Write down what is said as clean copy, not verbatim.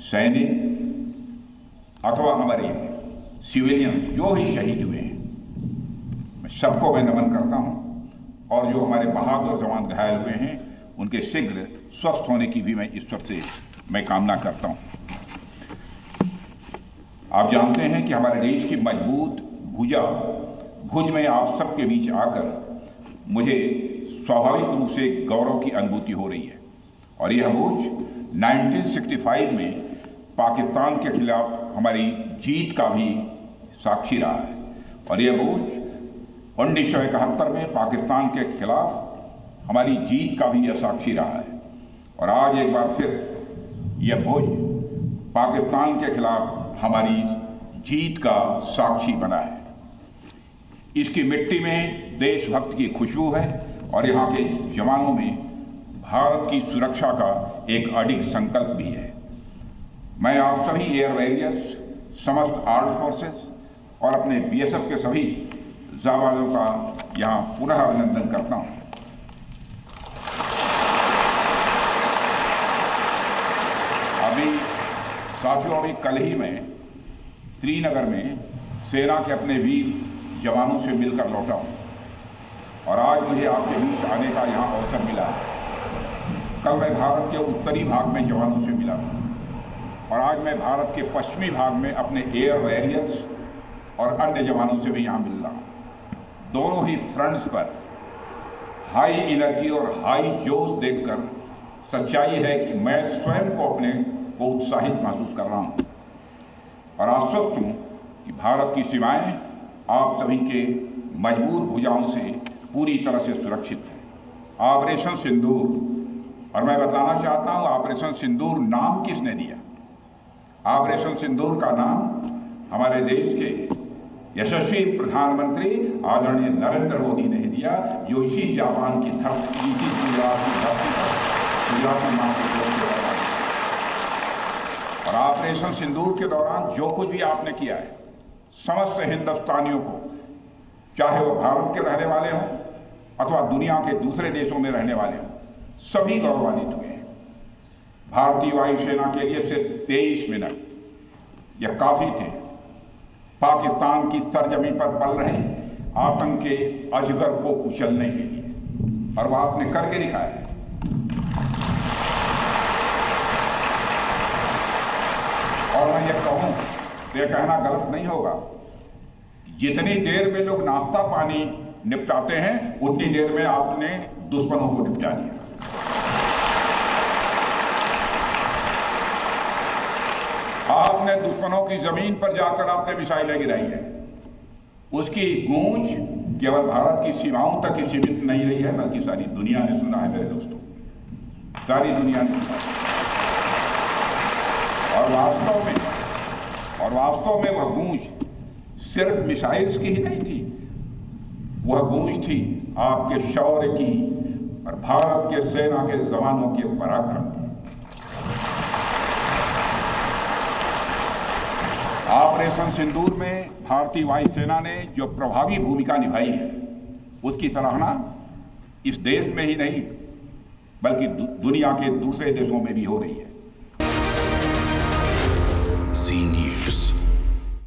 सैनिक अथवा हमारे सिविलियंस जो ही शहीद हुए हैं, सबको मैं नमन करता हूं और जो हमारे बहादुर जवान घायल हुए हैं उनके शीघ्र स्वस्थ होने की भी मैं ईश्वर से मैं कामना करता हूं। आप जानते हैं कि हमारे देश की मजबूत भुज में आप सबके बीच आकर मुझे स्वाभाविक रूप से गौरव की अनुभूति हो रही है और यह भुज 1965 में पाकिस्तान के खिलाफ हमारी जीत का भी साक्षी रहा है और यह भुज 1971 में पाकिस्तान के खिलाफ हमारी जीत का भी यह साक्षी रहा है और आज एक बार फिर यह भुज पाकिस्तान के खिलाफ हमारी जीत का साक्षी बना है। इसकी मिट्टी में देशभक्त की खुशबू है और यहाँ के जवानों में भारत की सुरक्षा का एक अडिग संकल्प भी है। मैं आप सभी एयर वॉरियर्स, समस्त आर्म्ड फोर्सेस और अपने बीएसएफ के सभी जाबाजों का यहाँ पुनः अभिनंदन करता हूँ। अभी कल ही में श्रीनगर में सेना के अपने वीर जवानों से मिलकर लौटा हूँ और आज मुझे आपके बीच आने का यहाँ अवसर मिला है। कल मैं भारत के उत्तरी भाग में जवानों से मिला था और आज मैं भारत के पश्चिमी भाग में अपने एयर वॉरियर्स और अन्य जवानों से भी यहाँ मिल रहा हूँ। दोनों ही फ्रंट्स पर हाई एनर्जी और हाई जोश देखकर सच्चाई है कि मैं स्वयं को अपने को उत्साहित महसूस कर रहा हूँ और आश्वस्त हूँ कि भारत की सीमाएं आप सभी के मजबूर भुजाओं से पूरी तरह से सुरक्षित है। ऑपरेशन सिंदूर, और मैं बताना चाहता हूँ ऑपरेशन सिंदूर नाम किसने दिया? ऑपरेशन सिंदूर का नाम हमारे देश के यशस्वी प्रधानमंत्री आदरणीय नरेंद्र मोदी ने दिया, जो इसी जापान की धरती, इसी गुजरात की धरती पर गुजराती मां के और ऑपरेशन सिंदूर के दौरान जो कुछ भी आपने किया है, समस्त हिंदुस्तानियों को, चाहे वो भारत के रहने वाले हों अथवा दुनिया के दूसरे देशों में रहने वाले हों, सभी गौरवान्वित हुए हैं। भारतीय वायुसेना के लिए सिर्फ 23 मिनट यह काफी थे पाकिस्तान की सरजमी पर पल रहे आतंक के अजगर को कुचलने के लिए, और वह आपने करके दिखाया है। और मैं ये कहूँ तो यह कहना गलत नहीं होगा, जितनी देर में लोग नाश्ता पानी निपटाते हैं उतनी देर में आपने दुश्मनों को निपटा दिया। आपने दुश्मनों की जमीन पर जाकर आपने मिसाइलें गिराई है। उसकी गूंज केवल भारत की सीमाओं तक ही सीमित नहीं रही है, बल्कि सारी दुनिया ने सुना है मेरे दोस्तों, सारी दुनिया ने सुना है। और वास्तव में वह गूंज सिर्फ मिसाइल्स की ही नहीं थी, वह गूंज थी आपके शौर्य की और भारत के सेना के जवानों के पराक्रम की। ऑपरेशन सिंदूर में भारतीय वायुसेना ने जो प्रभावी भूमिका निभाई है, उसकी सराहना इस देश में ही नहीं बल्कि दुनिया के दूसरे देशों में भी हो रही है।